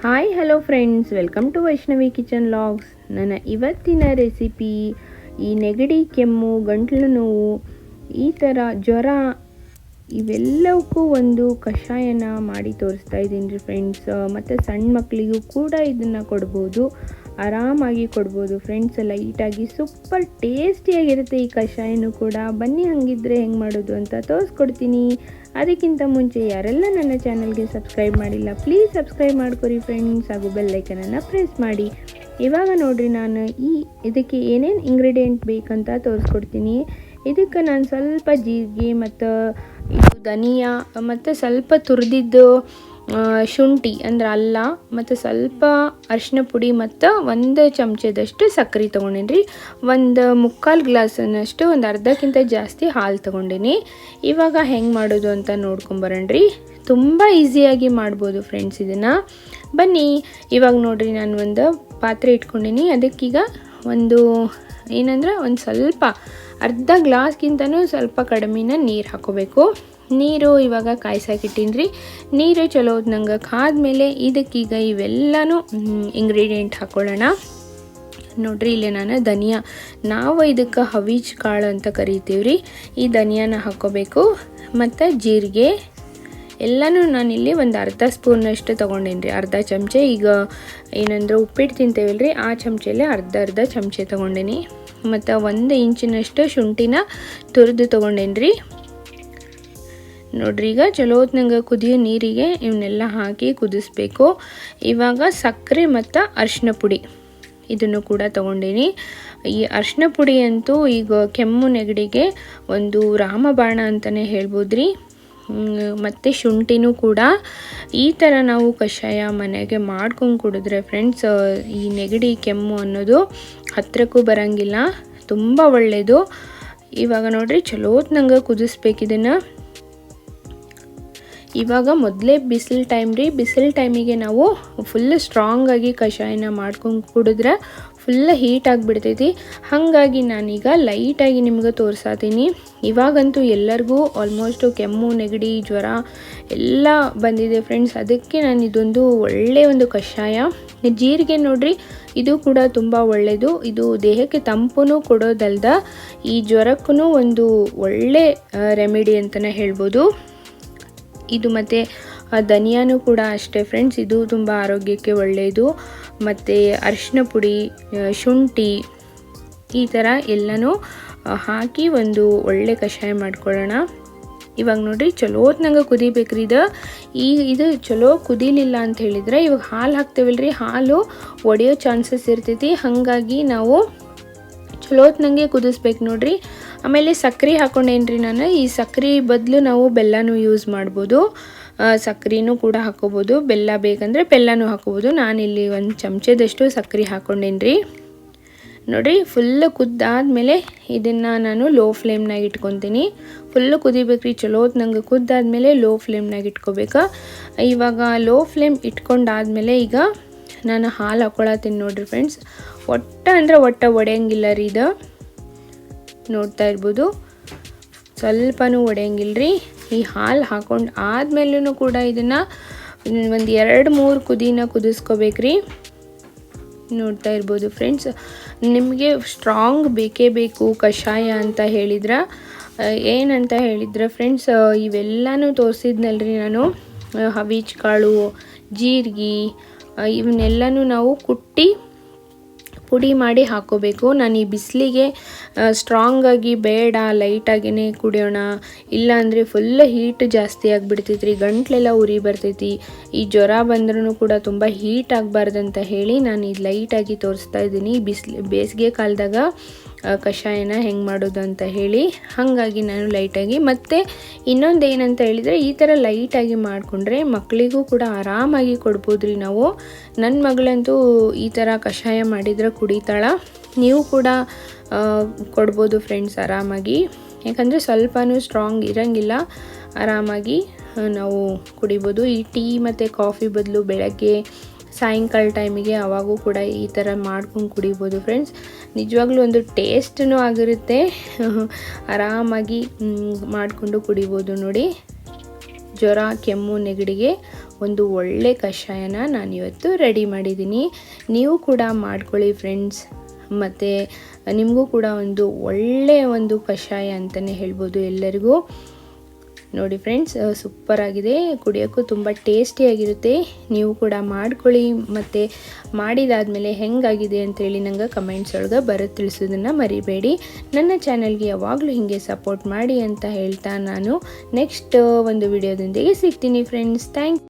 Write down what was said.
Hi hello friends, welcome to Vaishnavi kitchen logs. ನನ್ನ ಇವತ್ತಿನ recipe ಈ ನೆಗಡಿ, ಕೆಮ್ಮು, ಗಂಟಲು ನೋವು, ಈ ಥರ ಜ್ವರ ಇವೆಲ್ಲವಕ್ಕೂ ಒಂದು ಕಷಾಯನ ಮಾಡಿ ತೋರಿಸ್ತಾ ಇದ್ದೀನಿ ರೀ ಫ್ರೆಂಡ್ಸ್. ಮತ್ತು ಸಣ್ಣ ಮಕ್ಕಳಿಗೂ ಕೂಡ ಇದನ್ನು ಕೊಡ್ಬೋದು, ಆರಾಮಾಗಿ ಕೊಡ್ಬೋದು ಫ್ರೆಂಡ್ಸ್. ಲೈಟಾಗಿ ಸೂಪರ್ ಟೇಸ್ಟಿಯಾಗಿರುತ್ತೆ ಈ ಕಷಾಯನೂ ಕೂಡ. ಬನ್ನಿ ಹಾಗಿದ್ರೆ ಹೆಂಗೆ ಮಾಡೋದು ಅಂತ ತೋರಿಸ್ಕೊಡ್ತೀನಿ. ಅದಕ್ಕಿಂತ ಮುಂಚೆ ಯಾರೆಲ್ಲ ನನ್ನ ಚಾನಲ್ಗೆ ಸಬ್ಸ್ಕ್ರೈಬ್ ಮಾಡಿಲ್ಲ, ಪ್ಲೀಸ್ ಸಬ್ಸ್ಕ್ರೈಬ್ ಮಾಡ್ಕೊರಿ ಫ್ರೆಂಡ್ಸ್, ಹಾಗೂ ಬೆಲ್ಲೈಕನನ್ನು ಪ್ರೆಸ್ ಮಾಡಿ. ಇವಾಗ ನೋಡಿರಿ, ನಾನು ಇದಕ್ಕೆ ಏನೇನು ಇಂಗ್ರೀಡಿಯೆಂಟ್ ಬೇಕಂತ ತೋರಿಸ್ಕೊಡ್ತೀನಿ. ಇದಕ್ಕೆ ನಾನು ಸ್ವಲ್ಪ ಜೀರಿಗೆ ಮತ್ತು ಇದು ಧನಿಯಾ ಮತ್ತು ಸ್ವಲ್ಪ ತುರಿದಿದ್ದು ಶುಂಠಿ ಅಂದರೆ ಅಲ್ಲ, ಮತ್ತು ಸ್ವಲ್ಪ ಅರಿಶಿನ ಪುಡಿ ಮತ್ತು 1 ಚಮಚದಷ್ಟು ಸಕ್ಕರೆ ತೊಗೊಂಡೇನಿ ರೀ. 1/4 ಗ್ಲಾಸನ್ನಷ್ಟು, ಒಂದು ಅರ್ಧಕ್ಕಿಂತ ಜಾಸ್ತಿ ಹಾಲು ತೊಗೊಂಡೀನಿ. ಇವಾಗ ಹೆಂಗೆ ಮಾಡೋದು ಅಂತ ನೋಡ್ಕೊಂಬರೋಣ್ರಿ. ತುಂಬ ಈಸಿಯಾಗಿ ಮಾಡ್ಬೋದು ಫ್ರೆಂಡ್ಸ್ ಇದನ್ನು. ಬನ್ನಿ ಇವಾಗ ನೋಡಿರಿ, ನಾನು ಒಂದು ಪಾತ್ರೆ ಇಟ್ಕೊಂಡೀನಿ. ಅದಕ್ಕೀಗ ಒಂದು ಸ್ವಲ್ಪ ಅರ್ಧ ಗ್ಲಾಸ್ಗಿಂತನೂ ಸ್ವಲ್ಪ ಕಡಿಮೆನ ನೀರು ಹಾಕೋಬೇಕು. ನೀರು ಇವಾಗ ಕಾಯ್ಸಾಕಿಟ್ಟಿನಿ ರೀ. ನೀರು ಚಲೋ ನಂಗೆ ಕಾದ್ಮೇಲೆ ಇದಕ್ಕೀಗ ಇವೆಲ್ಲನೂ ಇಂಗ್ರೀಡಿಯೆಂಟ್ ಹಾಕ್ಕೊಳ್ಳೋಣ. ನೋಡ್ರಿ, ಇಲ್ಲಿ ನಾನು ಧನಿಯಾ, ನಾವು ಇದಕ್ಕೆ ಹವೀಜ್ ಕಾಳು ಅಂತ ಕರಿತೀವಿ ರೀ. ಈ ಧನಿಯಾನ ಹಾಕ್ಕೋಬೇಕು. ಮತ್ತು ಜೀರಿಗೆ ಎಲ್ಲನೂ ನಾನಿಲ್ಲಿ ಒಂದು ಅರ್ಧ ಸ್ಪೂನಷ್ಟು ತೊಗೊಂಡೇನಿ ರೀ, ಅರ್ಧ ಚಮಚೆ. ಈಗ ಏನಂದ್ರೆ ಉಪ್ಪಿಟ್ಟು ತಿಂತೇವಲ್ಲ ರೀ, ಆ ಚಮಚೆಲ್ಲೇ ಅರ್ಧ ಚಮಚೆ ತೊಗೊಂಡೇನಿ. ಮತ್ತು 1 ಇಂಚಿನಷ್ಟು ಶುಂಠಿನ ತುರಿದು ತೊಗೊಂಡೇನಿ ರೀ. ನೋಡ್ರಿ, ಈಗ ಚಲೋ ನಂಗೆ ಕುದಿಯೋ ನೀರಿಗೆ ಇವನ್ನೆಲ್ಲ ಹಾಕಿ ಕುದಿಸ್ಬೇಕು. ಇವಾಗ ಸಕ್ಕರೆ ಮತ್ತು ಅರಿಶಿನ ಪುಡಿ ಇದನ್ನು ಕೂಡ ತೊಗೊಂಡೀನಿ. ಈ ಅರಿಶಿನ ಪುಡಿ ಅಂತೂ ಈಗ ಕೆಮ್ಮು ನೆಗಡಿಗೆ ಒಂದು ರಾಮಬಾಣ ಅಂತಲೇ ಹೇಳ್ಬೋದ್ರಿ. ಮತ್ತು ಶುಂಠಿನೂ ಕೂಡ ಈ ಥರ ನಾವು ಕಷಾಯ ಮನೆಗೆ ಮಾಡ್ಕೊಂಡು ಕುಡಿದ್ರೆ ಫ್ರೆಂಡ್ಸ್, ಈ ನೆಗಡಿ ಕೆಮ್ಮು ಅನ್ನೋದು ಹತ್ತಿರಕ್ಕೂ ಬರೋಂಗಿಲ್ಲ, ತುಂಬ ಒಳ್ಳೆಯದು. ಇವಾಗ ನೋಡ್ರಿ, ಚಲೋ ನಂಗೆ ಕುದಿಸ್ಬೇಕು ಇದನ್ನು. ಇವಾಗ ಮೊದಲೇ ಬಿಸಿಲು ಟೈಮ್ ರೀ, ಬಿಸಿಲು ಟೈಮಿಗೆ ನಾವು ಫುಲ್ ಸ್ಟ್ರಾಂಗಾಗಿ ಕಷಾಯನ ಮಾಡ್ಕೊಂಡು ಕುಡಿದ್ರೆ ಫುಲ್ ಹೀಟ್ ಆಗಿಬಿಡ್ತೈತಿ. ಹಾಗಾಗಿ ನಾನೀಗ ಲೈಟಾಗಿ ನಿಮ್ಗೆ ತೋರಿಸ್ತೀನಿ. ಇವಾಗಂತೂ ಎಲ್ಲರಿಗೂ ಆಲ್ಮೋಸ್ಟು ಕೆಮ್ಮು, ನೆಗಡಿ, ಜ್ವರ ಎಲ್ಲ ಬಂದಿದೆ ಫ್ರೆಂಡ್ಸ್. ಅದಕ್ಕೆ ನಾನು ಇದೊಂದು ಒಳ್ಳೆಯ ಒಂದು ಕಷಾಯ. ಜೀರಿಗೆ ನೋಡ್ರಿ, ಇದು ಕೂಡ ತುಂಬ ಒಳ್ಳೆಯದು. ಇದು ದೇಹಕ್ಕೆ ತಂಪು ಕೊಡೋದಲ್ದ ಈ ಜ್ವರಕ್ಕೂ ಒಂದು ಒಳ್ಳೆ ರೆಮಿಡಿ ಅಂತಲೇ ಹೇಳ್ಬೋದು ಇದು. ಮತ್ತು ಧನಿಯಾನೂ ಕೂಡ ಅಷ್ಟೇ ಫ್ರೆಂಡ್ಸ್, ಇದು ತುಂಬ ಆರೋಗ್ಯಕ್ಕೆ ಒಳ್ಳೆಯದು. ಮತ್ತು ಅರಿಶಿನ ಪುಡಿ, ಶುಂಠಿ, ಈ ಥರ ಎಲ್ಲನೂ ಹಾಕಿ ಒಂದು ಒಳ್ಳೆ ಕಷಾಯ ಮಾಡ್ಕೊಳ್ಳೋಣ. ಇವಾಗ ನೋಡಿರಿ, ಚಲೋ ನಂಗೆ ಕುದಿಬೇಕ್ರಿ ಇದು ಚಲೋ ಕುದಿಲಿಲ್ಲ ಅಂತ ಹೇಳಿದರೆ ಇವಾಗ ಹಾಲು ಹಾಕ್ತೇವಲ್ರಿ, ಹಾಲು ಒಡೆಯೋ ಚಾನ್ಸಸ್ ಇರ್ತೈತಿ. ಹಾಗಾಗಿ ನಾವು ಚಲೋ ನಂಗೆ ಕುದಿಸ್ಬೇಕು ನೋಡ್ರಿ. ಆಮೇಲೆ ಸಕ್ಕರೆ ಹಾಕ್ಕೊಂಡೇನ್ರಿ ನಾನು. ಈ ಸಕ್ಕರೆ ಬದಲು ನಾವು ಬೆಲ್ಲನೂ ಯೂಸ್ ಮಾಡ್ಬೋದು, ಸಕ್ಕರೆನೂ ಕೂಡ ಹಾಕೋಬೋದು. ಬೆಲ್ಲ ಬೇಕಂದರೆ ಬೆಲ್ಲನೂ ಹಾಕೋಬೋದು. ನಾನಿಲ್ಲಿ 1 ಚಮಚದಷ್ಟು ಸಕ್ಕರೆ ಹಾಕ್ಕೊಂಡೇನ್ರಿ. ನೋಡಿರಿ, ಫುಲ್ಲು ಕುದ್ದಾದ್ಮೇಲೆ ಇದನ್ನು ನಾನು ಲೋ ಫ್ಲೇಮ್ನಾಗ ಇಟ್ಕೊತೀನಿ. ಫುಲ್ಲು ಕುದಿಬೇಕ್ರಿ, ಚಲೋ ನಂಗೆ ಕುದ್ದಾದ್ಮೇಲೆ ಲೋ ಫ್ಲೇಮ್ನಾಗ ಇಟ್ಕೋಬೇಕು. ಇವಾಗ ಲೋ ಫ್ಲೇಮ್ ಇಟ್ಕೊಂಡಾದ್ಮೇಲೆ ಈಗ ನಾನು ಹಾಲು ಹಾಕ್ಕೊಳತ್ತೀನಿ ನೋಡಿರಿ ಫ್ರೆಂಡ್ಸ್. ಒಟ್ಟ ಒಡೆಯಂಗಿಲ್ಲ ರೀ ಇದು, ನೋಡ್ತಾ ಇರ್ಬೋದು, ಸ್ವಲ್ಪನೂ ಒಡೆಯಂಗಿಲ್ಲ ರೀ. ಈ ಹಾಲು ಹಾಕ್ಕೊಂಡು ಆದ್ಮೇಲೂ ಕೂಡ ಇದನ್ನು ಒಂದು 2-3 ಕುದಿನ ಕುದಿಸ್ಕೋಬೇಕ್ರಿ. ನೋಡ್ತಾ ಇರ್ಬೋದು ಫ್ರೆಂಡ್ಸ್. ನಿಮಗೆ ಸ್ಟ್ರಾಂಗ್ ಬೇಕೇ ಬೇಕು ಕಷಾಯ ಅಂತ ಹೇಳಿದ್ರೆ ಏನಂತ ಹೇಳಿದ್ರೆ ಫ್ರೆಂಡ್ಸ್, ಇವೆಲ್ಲನೂ ತೋರಿಸಿದ್ನಲ್ರಿ ನಾನು, ಹವೀಜ್ ಕಾಳು, ಜೀರಿಗೆ, ಇವನ್ನೆಲ್ಲನೂ ನಾವು ಕುಟ್ಟಿ ಪುಡಿ ಮಾಡಿ ಹಾಕ್ಕೋಬೇಕು. ನಾನು ಈ ಬಿಸಿಲಿಗೆ ಸ್ಟ್ರಾಂಗಾಗಿ ಬೇಡ, ಲೈಟಾಗಿಯೇ ಕುಡಿಯೋಣ, ಇಲ್ಲಾಂದರೆ ಫುಲ್ ಹೀಟ್ ಜಾಸ್ತಿ ಆಗಿಬಿಡ್ತೈತಿ ರೀ, ಗಂಟ್ಲೆಲ್ಲ ಉರಿ ಬರ್ತೈತಿ. ಈ ಜ್ವರ ಬಂದ್ರೂ ಕೂಡ ತುಂಬ ಹೀಟ್ ಆಗಬಾರ್ದಂತ ಹೇಳಿ ನಾನು ಇದು ಲೈಟಾಗಿ ತೋರಿಸ್ತಾ ಇದ್ದೀನಿ. ಬೇಸಿಗೆ ಕಾಲದಾಗ ಕಷಾಯನ ಹೆಂಗೆ ಮಾಡೋದು ಅಂತ ಹೇಳಿ, ಹಾಗಾಗಿ ನಾನು ಲೈಟಾಗಿ. ಮತ್ತು ಇನ್ನೊಂದು ಏನಂತ ಹೇಳಿದರೆ, ಈ ಥರ ಲೈಟಾಗಿ ಮಾಡಿಕೊಂಡ್ರೆ ಮಕ್ಕಳಿಗೂ ಕೂಡ ಆರಾಮಾಗಿ ಕೊಡ್ಬೋದು ರೀ ನಾವು. ನನ್ನ ಮಗಳಂತೂ ಈ ಥರ ಕಷಾಯ ಮಾಡಿದರೆ ಕುಡಿತಾಳ. ನೀವು ಕೂಡ ಕೊಡ್ಬೋದು ಫ್ರೆಂಡ್ಸ್ ಆರಾಮಾಗಿ, ಯಾಕಂದರೆ ಸ್ವಲ್ಪನೂ ಸ್ಟ್ರಾಂಗ್ ಇರೋಂಗಿಲ್ಲ, ಆರಾಮಾಗಿ ನಾವು ಕುಡಿಬೋದು. ಈ ಟೀ ಮತ್ತು ಕಾಫಿ ಬದಲು ಬೆಳಗ್ಗೆ ಸಾಯಂಕಾಲ ಟೈಮಿಗೆ ಅವಾಗೂ ಕೂಡ ಈ ಥರ ಮಾಡ್ಕೊಂಡು ಕುಡಿಬೋದು ಫ್ರೆಂಡ್ಸ್. ನಿಜವಾಗ್ಲೂ ಒಂದು ಟೇಸ್ಟೂ ಆಗಿರುತ್ತೆ, ಆರಾಮಾಗಿ ಮಾಡಿಕೊಂಡು ಕುಡಿಬೋದು ನೋಡಿ. ಜ್ವರ, ಕೆಮ್ಮು, ನೆಗಡಿಗೆ ಒಂದು ಒಳ್ಳೆ ಕಷಾಯನ ನಾನಿವತ್ತು ರೆಡಿ ಮಾಡಿದ್ದೀನಿ. ನೀವು ಕೂಡ ಮಾಡ್ಕೊಳ್ಳಿ ಫ್ರೆಂಡ್ಸ್. ಮತ್ತು ನಿಮಗೂ ಕೂಡ ಒಂದು ಒಳ್ಳೆಯ ಒಂದು ಕಷಾಯ ಅಂತಲೇ ಹೇಳ್ಬೋದು ಎಲ್ಲರಿಗೂ. ನೋಡಿ ಫ್ರೆಂಡ್ಸ್, ಸೂಪರಾಗಿದೆ, ಕುಡಿಯೋಕ್ಕೂ ತುಂಬ ಟೇಸ್ಟಿಯಾಗಿರುತ್ತೆ. ನೀವು ಕೂಡ ಮಾಡ್ಕೊಳ್ಳಿ ಮತ್ತು ಮಾಡಿದಾದಮೇಲೆ ಹೆಂಗಾಗಿದೆ ಅಂತೇಳಿ ನಂಗೆ ಕಮೆಂಟ್ಸ್ ಒಳಗೆ ಬರೋದು ತಿಳಿಸೋದನ್ನು ಮರಿಬೇಡಿ. ನನ್ನ ಚಾನಲ್ಗೆ ಯಾವಾಗಲೂ ಹೀಗೆ ಸಪೋರ್ಟ್ ಮಾಡಿ ಅಂತ ಹೇಳ್ತಾ ನಾನು ನೆಕ್ಸ್ಟ್ ಒಂದು ವಿಡಿಯೋದೊಂದಿಗೆ ಸಿಗ್ತೀನಿ ಫ್ರೆಂಡ್ಸ್. ಥ್ಯಾಂಕ್